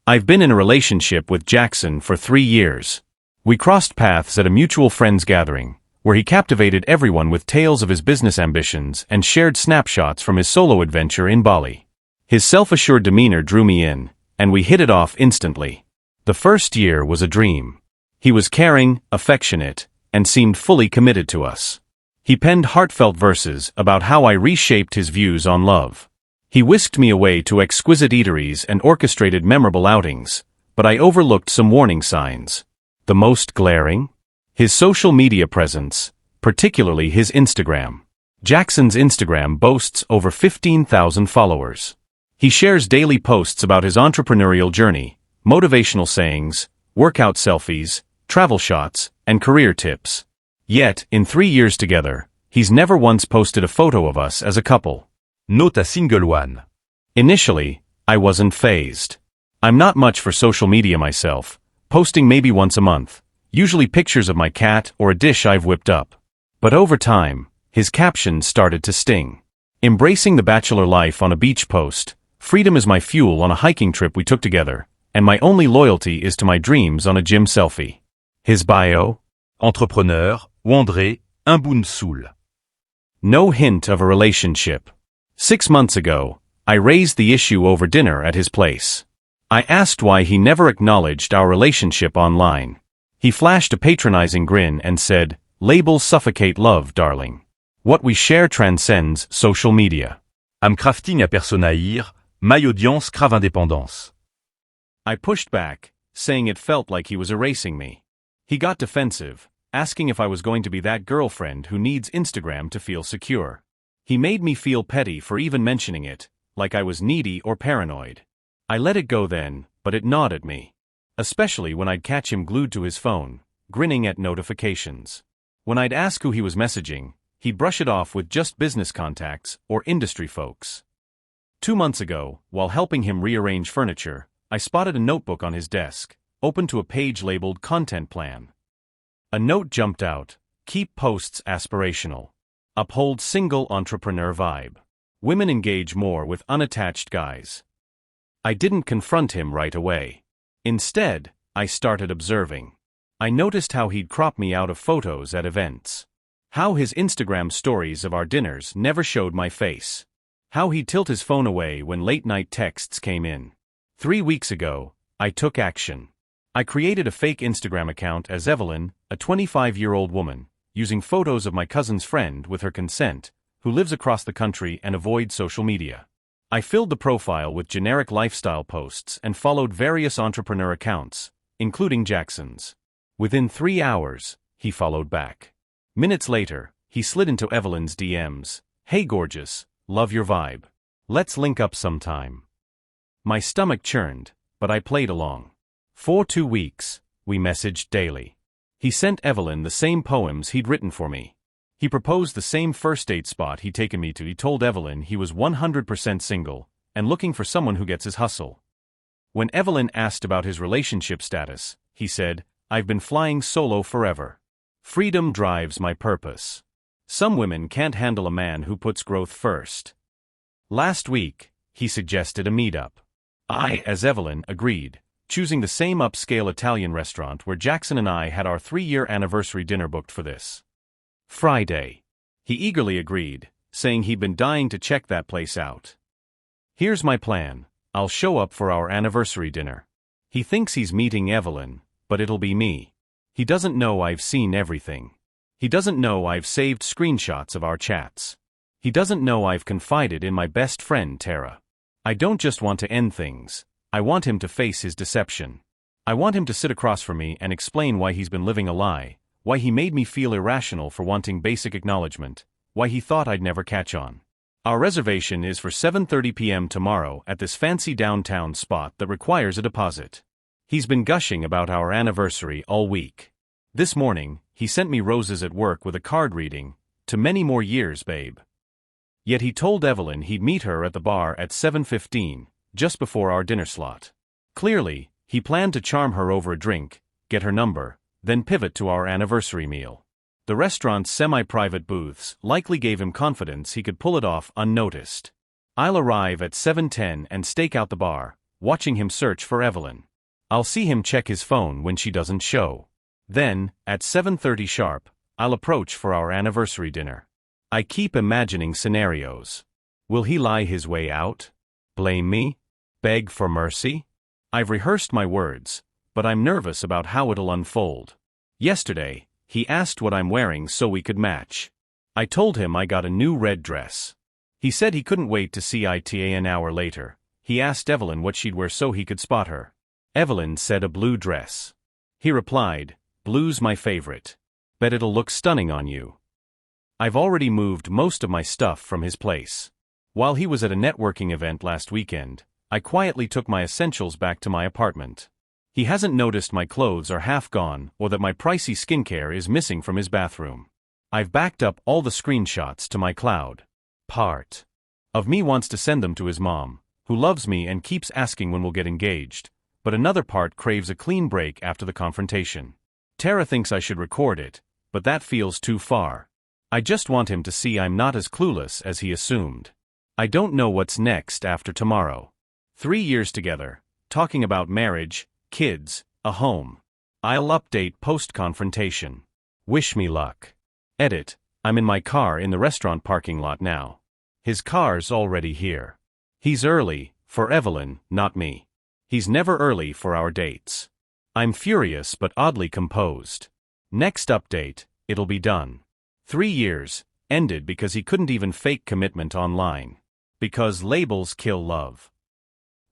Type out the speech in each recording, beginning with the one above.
I've been in a relationship with Jackson for 3 years. We crossed paths at a mutual friends gathering, where he captivated everyone with tales of his business ambitions and shared snapshots from his solo adventure in Bali. His self-assured demeanor drew me in, and we hit it off instantly. The first year was a dream. He was caring, affectionate, and seemed fully committed to us. He penned heartfelt verses about how I reshaped his views on love. He whisked me away to exquisite eateries and orchestrated memorable outings, but I overlooked some warning signs. The most glaring? His social media presence, particularly his Instagram. Jackson's Instagram boasts over 15,000 followers. He shares daily posts about his entrepreneurial journey, motivational sayings, workout selfies, travel shots, and career tips. Yet, in 3 years together, he's never once posted a photo of us as a couple. Note a single one. Initially, I wasn't fazed. I'm not much for social media myself, posting maybe once a month, usually pictures of my cat or a dish I've whipped up. But over time, his captions started to sting. Embracing the bachelor life on a beach post, freedom is my fuel on a hiking trip we took together, and my only loyalty is to my dreams on a gym selfie. His bio? Entrepreneur, Wandré, un bout de soul. No hint of a relationship. 6 months ago, I raised the issue over dinner at his place. I asked why he never acknowledged our relationship online. He flashed a patronizing grin and said, "Labels suffocate love, darling. What we share transcends social media." I'm crafting a personnalité, my audience crave indépendance. I pushed back, saying it felt like he was erasing me. He got defensive, asking if I was going to be that girlfriend who needs Instagram to feel secure. He made me feel petty for even mentioning it, like I was needy or paranoid. I let it go then, but it gnawed at me. Especially when I'd catch him glued to his phone, grinning at notifications. When I'd ask who he was messaging, he'd brush it off with just business contacts or industry folks. 2 months ago, while helping him rearrange furniture, I spotted a notebook on his desk, open to a page labeled Content Plan. A note jumped out: keep posts aspirational. Uphold single entrepreneur vibe. Women engage more with unattached guys. I didn't confront him right away. Instead, I started observing. I noticed how he'd crop me out of photos at events. How his Instagram stories of our dinners never showed my face. How he'd tilt his phone away when late-night texts came in. 3 weeks ago, I took action. I created a fake Instagram account as Evelyn, a 25-year-old woman, using photos of my cousin's friend with her consent, who lives across the country and avoids social media. I filled the profile with generic lifestyle posts and followed various entrepreneur accounts, including Jackson's. Within 3 hours, he followed back. Minutes later, he slid into Evelyn's DMs. "Hey gorgeous, love your vibe. Let's link up sometime." My stomach churned, but I played along. For 2 weeks, we messaged daily. He sent Evelyn the same poems he'd written for me. He proposed the same first date spot he'd taken me to. He told Evelyn he was 100% single and looking for someone who gets his hustle. When Evelyn asked about his relationship status, he said, "I've been flying solo forever. Freedom drives my purpose. Some women can't handle a man who puts growth first." Last week, he suggested a meetup. I, as Evelyn, agreed, choosing the same upscale Italian restaurant where Jackson and I had our 3-year anniversary dinner booked for this Friday. He eagerly agreed, saying he'd been dying to check that place out. Here's my plan. I'll show up for our anniversary dinner. He thinks he's meeting Evelyn, but it'll be me. He doesn't know I've seen everything. He doesn't know I've saved screenshots of our chats. He doesn't know I've confided in my best friend Tara. I don't just want to end things. I want him to face his deception. I want him to sit across from me and explain why he's been living a lie, why he made me feel irrational for wanting basic acknowledgement, why he thought I'd never catch on. Our reservation is for 7:30 p.m. tomorrow at this fancy downtown spot that requires a deposit. He's been gushing about our anniversary all week. This morning, he sent me roses at work with a card reading, "To many more years, babe." Yet he told Evelyn he'd meet her at the bar at 7:15, just before our dinner slot. Clearly, he planned to charm her over a drink, get her number, then pivot to our anniversary meal. The restaurant's semi-private booths likely gave him confidence he could pull it off unnoticed. I'll arrive at 7:10 and stake out the bar, watching him search for Evelyn. I'll see him check his phone when she doesn't show. Then, at 7:30 sharp, I'll approach for our anniversary dinner. I keep imagining scenarios. Will he lie his way out? Blame me? Beg for mercy? I've rehearsed my words, but I'm nervous about how it'll unfold. Yesterday, he asked what I'm wearing so we could match. I told him I got a new red dress. He said he couldn't wait to see it an hour later. He asked Evelyn what she'd wear so he could spot her. Evelyn said a blue dress. He replied, "Blue's my favorite. Bet it'll look stunning on you." I've already moved most of my stuff from his place. While he was at a networking event last weekend, I quietly took my essentials back to my apartment. He hasn't noticed my clothes are half gone or that my pricey skincare is missing from his bathroom. I've backed up all the screenshots to my cloud. Part of me wants to send them to his mom, who loves me and keeps asking when we'll get engaged, but another part craves a clean break after the confrontation. Tara thinks I should record it, but that feels too far. I just want him to see I'm not as clueless as he assumed. I don't know what's next after tomorrow. 3 years together, talking about marriage, kids, a home. I'll update post-confrontation. Wish me luck. Edit. I'm in my car in the restaurant parking lot now. His car's already here. He's early, for Evelyn, not me. He's never early for our dates. I'm furious but oddly composed. Next update, it'll be done. 3 years, ended because he couldn't even fake commitment online. Because labels kill love.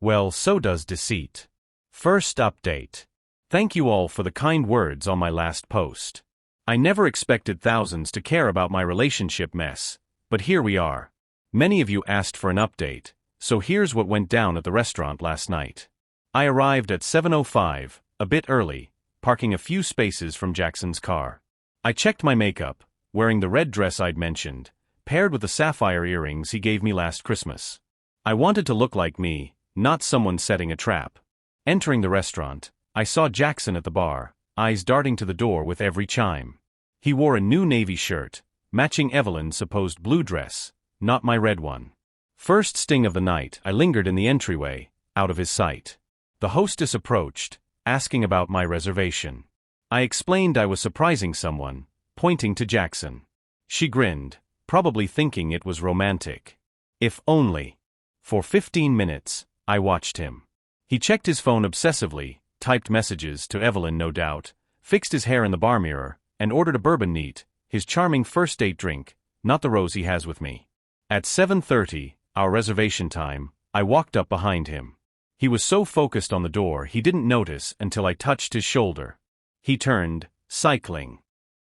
Well, so does deceit. First update. Thank you all for the kind words on my last post. I never expected thousands to care about my relationship mess, but here we are. Many of you asked for an update, so here's what went down at the restaurant last night. I arrived at 7:05, a bit early, parking a few spaces from Jackson's car. I checked my makeup, wearing the red dress I'd mentioned, paired with the sapphire earrings he gave me last Christmas. I wanted to look like me, not someone setting a trap. Entering the restaurant, I saw Jackson at the bar, eyes darting to the door with every chime. He wore a new navy shirt, matching Evelyn's supposed blue dress, not my red one. First sting of the night, I lingered in the entryway, out of his sight. The hostess approached, asking about my reservation. I explained I was surprising someone, pointing to Jackson. She grinned, probably thinking it was romantic. If only. For 15 minutes, I watched him. He checked his phone obsessively, typed messages to Evelyn no doubt, fixed his hair in the bar mirror, and ordered a bourbon neat, his charming first date drink, not the rose he has with me. At 7:30, our reservation time, I walked up behind him. He was so focused on the door he didn't notice until I touched his shoulder. He turned, cycling.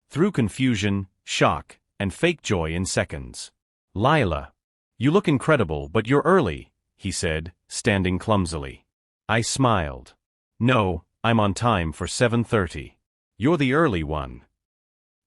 Through confusion, shock, and fake joy in seconds. "Lila, you look incredible but you're early," he said, standing clumsily. I smiled. "No, I'm on time for 7:30. You're the early one."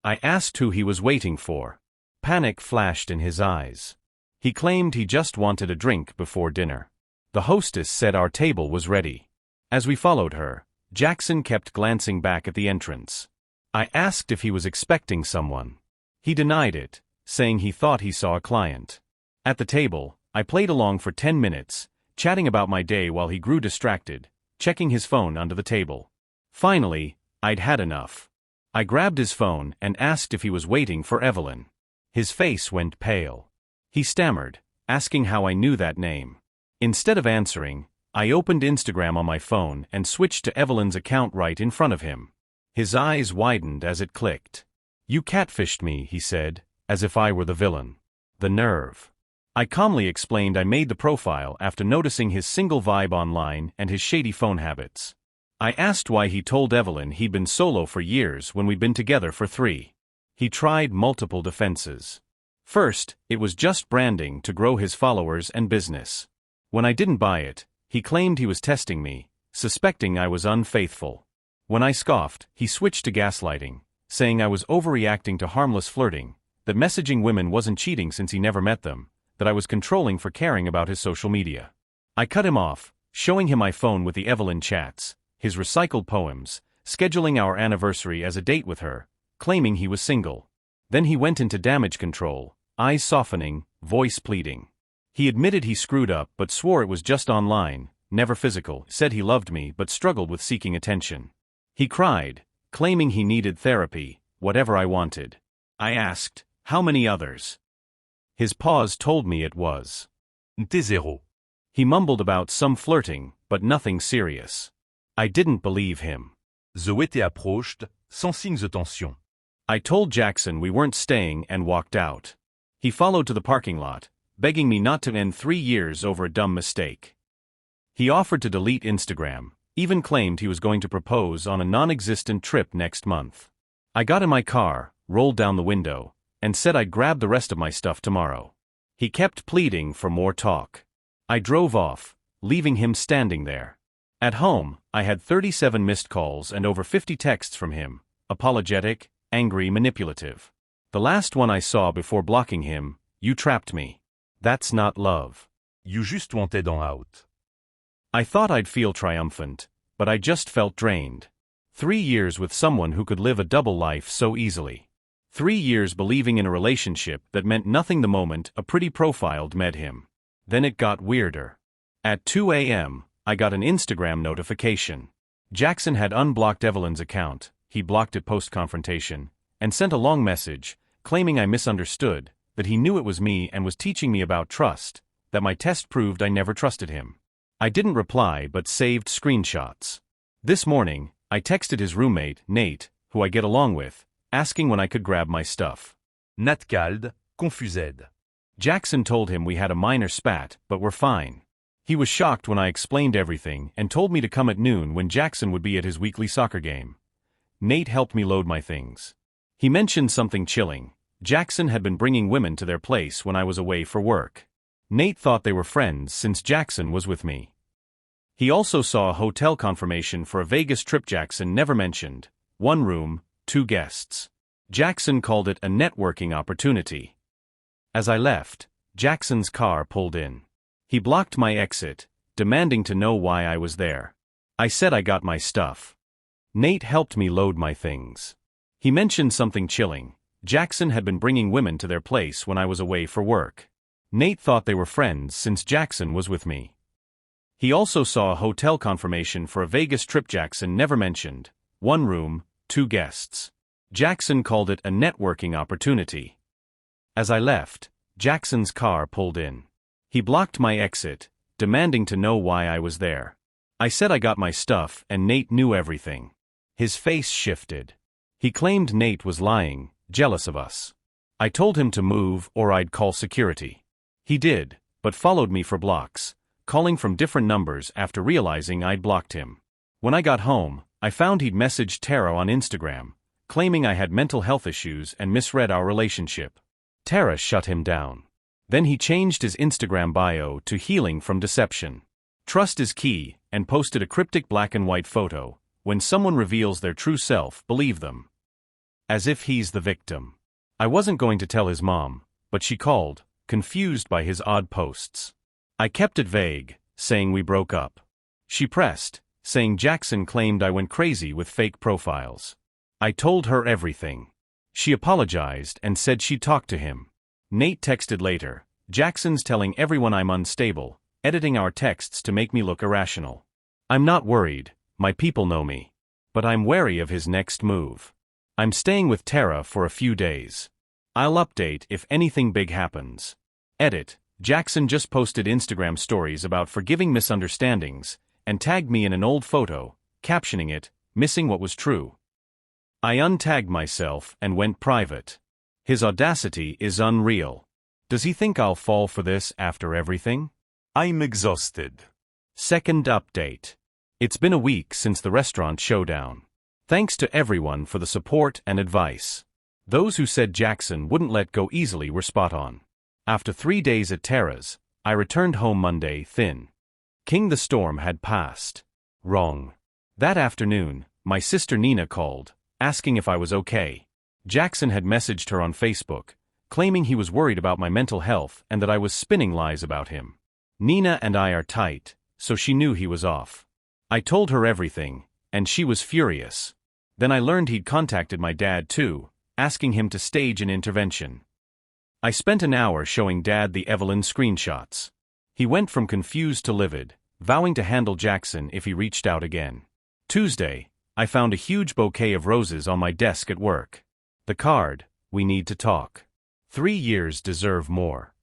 I asked who he was waiting for. Panic flashed in his eyes. He claimed he just wanted a drink before dinner. The hostess said our table was ready. As we followed her, Jackson kept glancing back at the entrance. I asked if he was expecting someone. He denied it, saying he thought he saw a client. At the table, I played along for 10 minutes, chatting about my day while he grew distracted, checking his phone under the table. Finally, I'd had enough. I grabbed his phone and asked if he was waiting for Evelyn. His face went pale. He stammered, asking how I knew that name. Instead of answering, I opened Instagram on my phone and switched to Evelyn's account right in front of him. His eyes widened as it clicked. "You catfished me," he said, as if I were the villain. The nerve. I calmly explained I made the profile after noticing his single vibe online and his shady phone habits. I asked why he told Evelyn he'd been solo for years when we'd been together for 3. He tried multiple defenses. First, it was just branding to grow his followers and business. When I didn't buy it, he claimed he was testing me, suspecting I was unfaithful. When I scoffed, he switched to gaslighting, saying I was overreacting to harmless flirting, that messaging women wasn't cheating since he never met them, that I was controlling for caring about his social media. I cut him off, showing him my phone with the Evelyn chats, his recycled poems, scheduling our anniversary as a date with her, claiming he was single. Then he went into damage control, eyes softening, voice pleading. He admitted he screwed up but swore it was just online, never physical, said he loved me but struggled with seeking attention. He cried, claiming he needed therapy, whatever I wanted. I asked, how many others? His pause told me it was T0. He mumbled about some flirting, but nothing serious. I didn't believe him. Zoé approached, sans signes de tension. I told Jackson we weren't staying and walked out. He followed to the parking lot, begging me not to end 3 years over a dumb mistake. He offered to delete Instagram, even claimed he was going to propose on a non-existent trip next month. I got in my car, rolled down the window, and said I'd grab the rest of my stuff tomorrow. He kept pleading for more talk. I drove off, leaving him standing there. At home, I had 37 missed calls and over 50 texts from him, apologetic, angry, manipulative. The last one I saw before blocking him, "You trapped me. That's not love. You just wanted on out." I thought I'd feel triumphant, but I just felt drained. 3 years with someone who could live a double life so easily. 3 years believing in a relationship that meant nothing the moment a pretty profile met him. Then it got weirder. At 2 a.m., I got an Instagram notification. Jackson had unblocked Evelyn's account, he blocked it post-confrontation, and sent a long message, claiming I misunderstood, that he knew it was me and was teaching me about trust, that my test proved I never trusted him. I didn't reply but saved screenshots. This morning, I texted his roommate, Nate, who I get along with, asking when I could grab my stuff. Nat called, confused. Jackson told him we had a minor spat, but we're fine. He was shocked when I explained everything and told me to come at noon when Jackson would be at his weekly soccer game. Nate helped me load my things. He mentioned something chilling. Jackson had been bringing women to their place when I was away for work. Nate thought they were friends since Jackson was with me. He also saw a hotel confirmation for a Vegas trip Jackson never mentioned. 1 room, 2 guests. Jackson called it a networking opportunity. As I left, Jackson's car pulled in. He blocked my exit, demanding to know why I was there. I said I got my stuff. Nate helped me load my things. He mentioned something chilling. Jackson had been bringing women to their place when I was away for work. Nate thought they were friends since Jackson was with me. He also saw a hotel confirmation for a Vegas trip Jackson never mentioned. 1 room, 2 guests. Jackson called it a networking opportunity. As I left, Jackson's car pulled in. He blocked my exit, demanding to know why I was there. I said I got my stuff and Nate knew everything. His face shifted. He claimed Nate was lying, jealous of us. I told him to move or I'd call security. He did, but followed me for blocks, calling from different numbers after realizing I'd blocked him. When I got home, I found he'd messaged Tara on Instagram, claiming I had mental health issues and misread our relationship. Tara shut him down. Then he changed his Instagram bio to healing from deception. Trust is key, and posted a cryptic black and white photo. When someone reveals their true self, believe them. As if he's the victim. I wasn't going to tell his mom, but she called, confused by his odd posts. I kept it vague, saying we broke up. She pressed, saying Jackson claimed I went crazy with fake profiles. I told her everything. She apologized and said she'd talk to him. Nate texted later, Jackson's telling everyone I'm unstable, editing our texts to make me look irrational. I'm not worried, my people know me. But I'm wary of his next move. I'm staying with Tara for a few days. I'll update if anything big happens. Edit, Jackson just posted Instagram stories about forgiving misunderstandings, and tagged me in an old photo, captioning it, missing what was true. I untagged myself and went private. His audacity is unreal. Does he think I'll fall for this after everything? I'm exhausted. Second update. It's been a week since the restaurant showdown. Thanks to everyone for the support and advice. Those who said Jackson wouldn't let go easily were spot on. After 3 days at Tara's, I returned home Monday thin. King the storm had passed. Wrong. That afternoon, my sister Nina called, asking if I was okay. Jackson had messaged her on Facebook, claiming he was worried about my mental health and that I was spinning lies about him. Nina and I are tight, so she knew he was off. I told her everything, and she was furious. Then I learned he'd contacted my dad too, asking him to stage an intervention. I spent an hour showing Dad the Evelyn screenshots. He went from confused to livid, vowing to handle Jackson if he reached out again. Tuesday, I found a huge bouquet of roses on my desk at work. The card, "We need to talk. 3 years deserve more."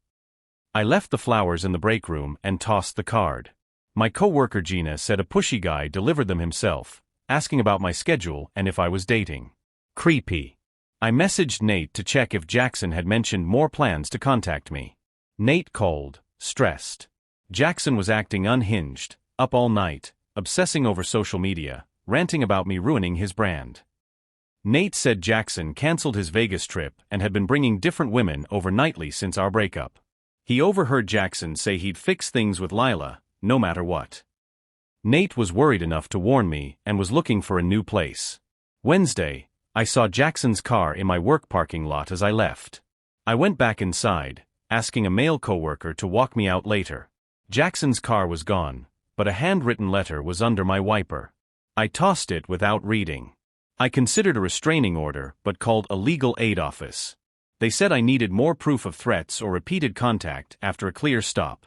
I left the flowers in the break room and tossed the card. My coworker Gina said a pushy guy delivered them himself, asking about my schedule and if I was dating. Creepy. I messaged Nate to check if Jackson had mentioned more plans to contact me. Nate called, stressed. Jackson was acting unhinged, up all night, obsessing over social media, ranting about me ruining his brand. Nate said Jackson canceled his Vegas trip and had been bringing different women over nightly since our breakup. He overheard Jackson say he'd fix things with Lila, no matter what. Nate was worried enough to warn me and was looking for a new place. Wednesday, I saw Jackson's car in my work parking lot as I left. I went back inside, asking a male coworker to walk me out later. Jackson's car was gone, but a handwritten letter was under my wiper. I tossed it without reading. I considered a restraining order but called a legal aid office. They said I needed more proof of threats or repeated contact after a clear stop.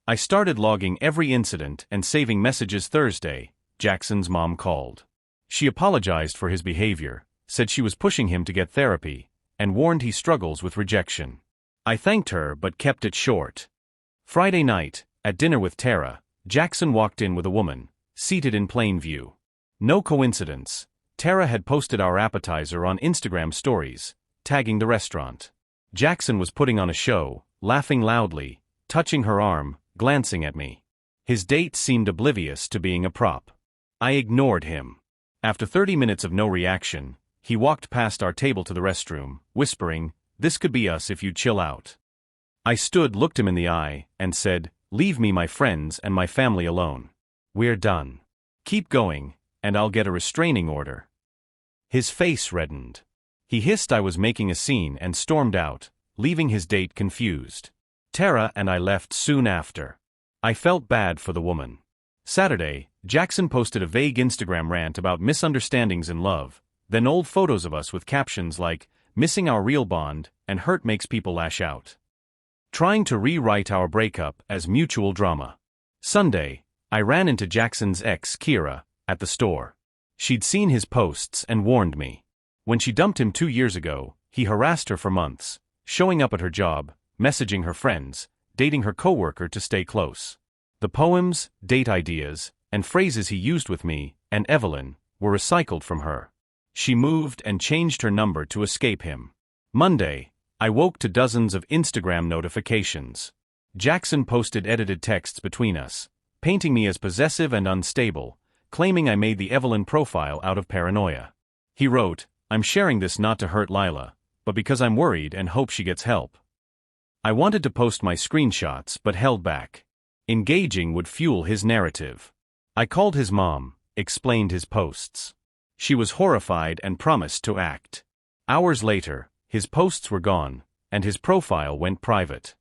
I started logging every incident and saving messages. Thursday, Jackson's mom called. She apologized for his behavior, said she was pushing him to get therapy, and warned he struggles with rejection. I thanked her but kept it short. Friday night, at dinner with Tara, Jackson walked in with a woman, seated in plain view. No coincidence, Tara had posted our appetizer on Instagram stories, tagging the restaurant. Jackson was putting on a show, laughing loudly, touching her arm, glancing at me. His date seemed oblivious to being a prop. I ignored him. After 30 minutes of no reaction, he walked past our table to the restroom, whispering, "This could be us if you chill out." I stood, looked him in the eye, and said, "Leave me, my friends, and my family alone. We're done. Keep going, and I'll get a restraining order." His face reddened. He hissed I was making a scene and stormed out, leaving his date confused. Tara and I left soon after. I felt bad for the woman. Saturday, Jackson posted a vague Instagram rant about misunderstandings in love, then old photos of us with captions like, "Missing our real bond," and "Hurt makes people lash out." Trying to rewrite our breakup as mutual drama. Sunday, I ran into Jackson's ex, Kira, at the store. She'd seen his posts and warned me. When she dumped him 2 years ago, he harassed her for months, showing up at her job, messaging her friends, dating her coworker to stay close. The poems, date ideas, and phrases he used with me and Evelyn were recycled from her. She moved and changed her number to escape him. Monday, I woke to dozens of Instagram notifications. Jackson posted edited texts between us, painting me as possessive and unstable, claiming I made the Evelyn profile out of paranoia. He wrote, "I'm sharing this not to hurt Lila, but because I'm worried and hope she gets help." I wanted to post my screenshots but held back. Engaging would fuel his narrative. I called his mom, explained his posts. She was horrified and promised to act. Hours later, his posts were gone, and his profile went private.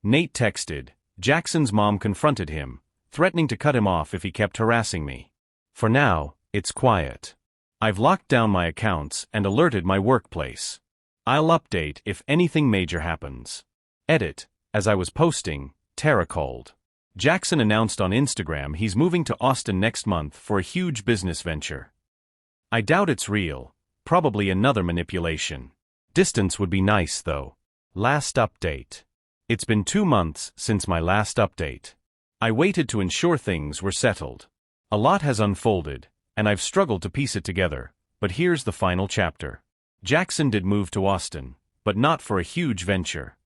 Nate texted. Jackson's mom confronted him, threatening to cut him off if he kept harassing me. For now, it's quiet. I've locked down my accounts and alerted my workplace. I'll update if anything major happens. Edit. As I was posting, Tara called. Jackson announced on Instagram he's moving to Austin next month for a huge business venture. I doubt it's real, probably another manipulation. Distance would be nice though. Last update. It's been 2 months since my last update. I waited to ensure things were settled. A lot has unfolded, and I've struggled to piece it together, but here's the final chapter. Jackson did move to Austin, but not for a huge venture.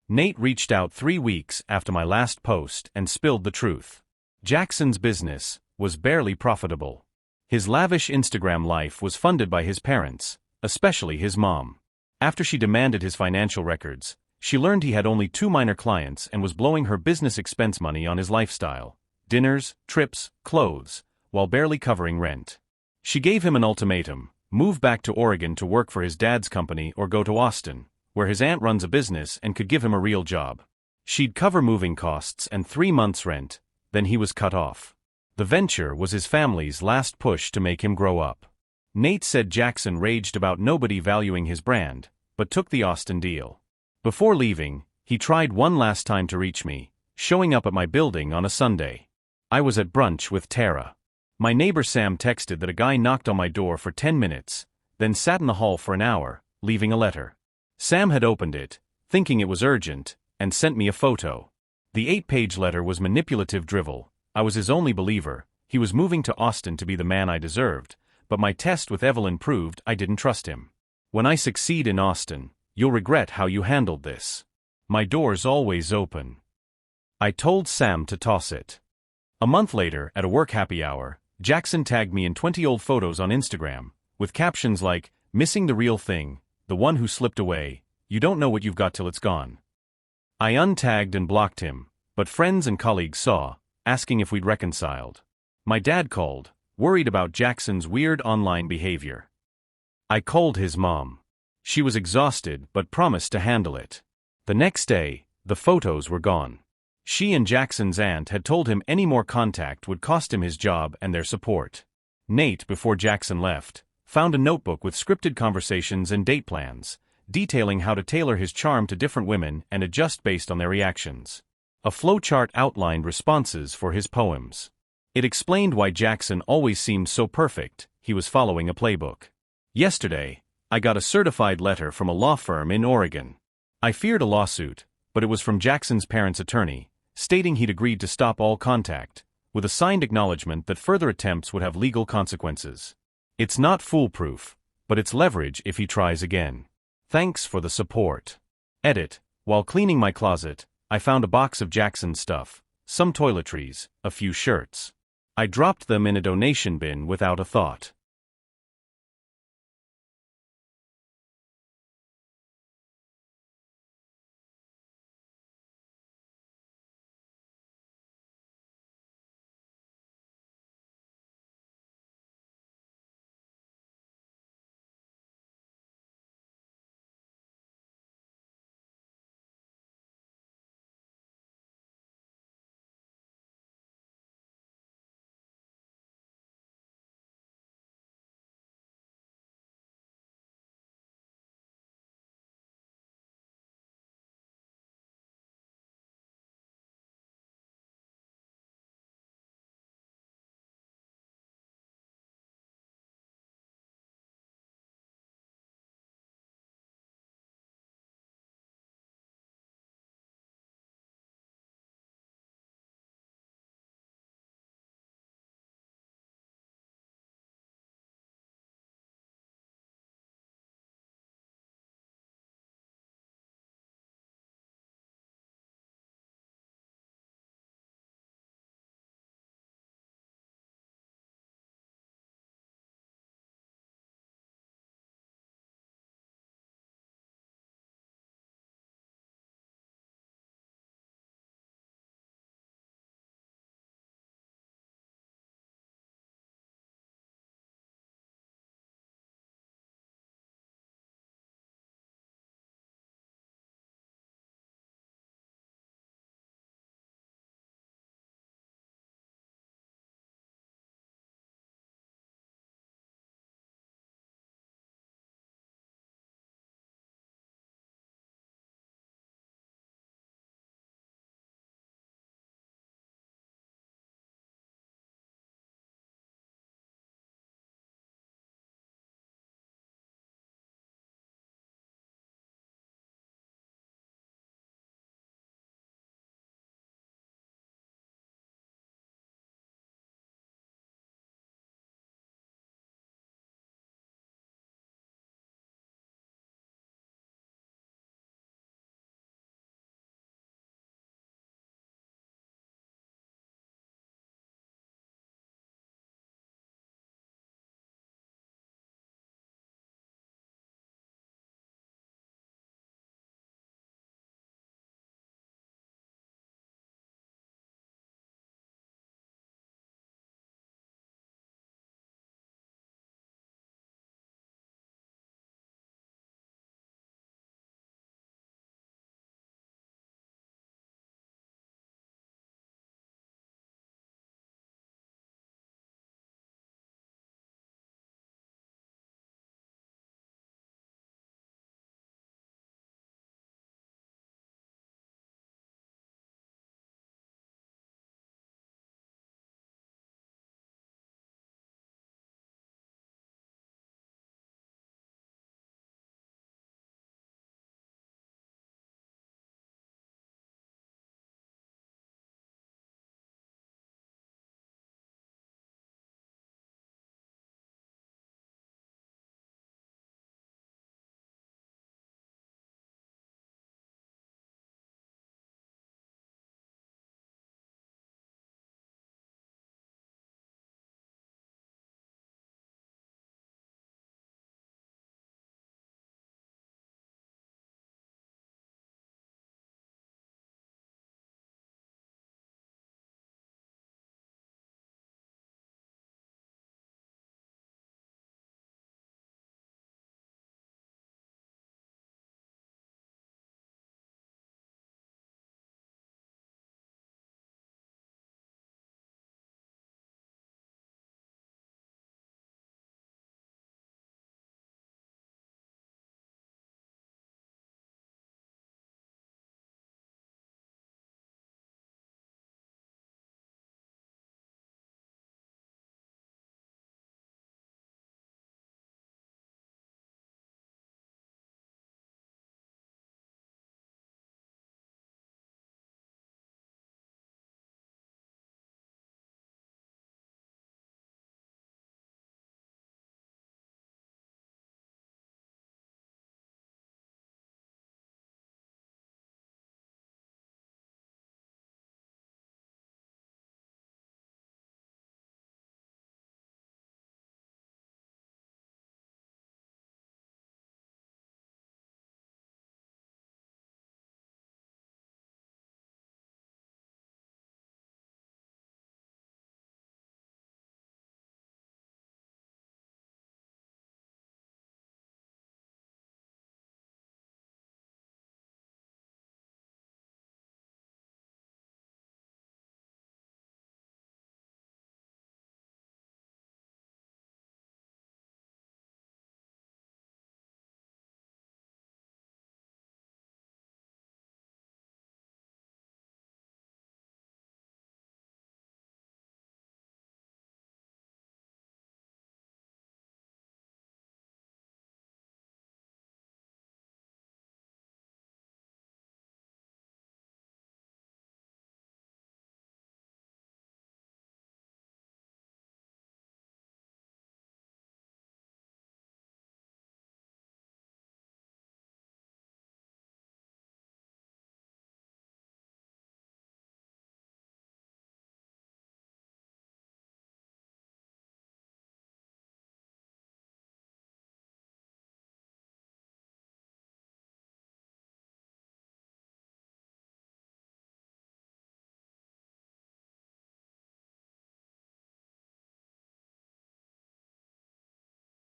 Nate reached out 3 weeks after my last post and spilled the truth. Jackson's business was barely profitable. His lavish Instagram life was funded by his parents, especially his mom. After she demanded his financial records, she learned he had only 2 minor clients and was blowing her business expense money on his lifestyle, dinners, trips, clothes, while barely covering rent. She gave him an ultimatum: move back to Oregon to work for his dad's company or go to Austin, where his aunt runs a business and could give him a real job. She'd cover moving costs and 3 months' rent, then he was cut off. The venture was his family's last push to make him grow up. Nate said Jackson raged about nobody valuing his brand, but took the Austin deal. Before leaving, he tried one last time to reach me, showing up at my building on a Sunday. I was at brunch with Tara. My neighbor Sam texted that a guy knocked on my door for 10 minutes, then sat in the hall for an hour, leaving a letter. Sam had opened it, thinking it was urgent, and sent me a photo. The 8-page letter was manipulative drivel. I was his only believer. He was moving to Austin to be the man I deserved, but my test with Evelyn proved I didn't trust him. When I succeed in Austin, you'll regret how you handled this. My door's always open. I told Sam to toss it. A month later, at a work happy hour, Jackson tagged me in 20 old photos on Instagram, with captions like, "Missing the real thing, the one who slipped away, you don't know what you've got till it's gone." I untagged and blocked him, but friends and colleagues saw, asking if we'd reconciled. My dad called, worried about Jackson's weird online behavior. I called his mom. She was exhausted but promised to handle it. The next day, the photos were gone. She and Jackson's aunt had told him any more contact would cost him his job and their support. Nate, before Jackson left, found a notebook with scripted conversations and date plans, detailing how to tailor his charm to different women and adjust based on their reactions. A flowchart outlined responses for his poems. It explained why Jackson always seemed so perfect. He was following a playbook. Yesterday, I got a certified letter from a law firm in Oregon. I feared a lawsuit, but it was from Jackson's parents' attorney, stating he'd agreed to stop all contact, with a signed acknowledgement that further attempts would have legal consequences. It's not foolproof, but it's leverage if he tries again. Thanks for the support. Edit. While cleaning my closet, I found a box of Jackson's stuff, some toiletries, a few shirts. I dropped them in a donation bin without a thought.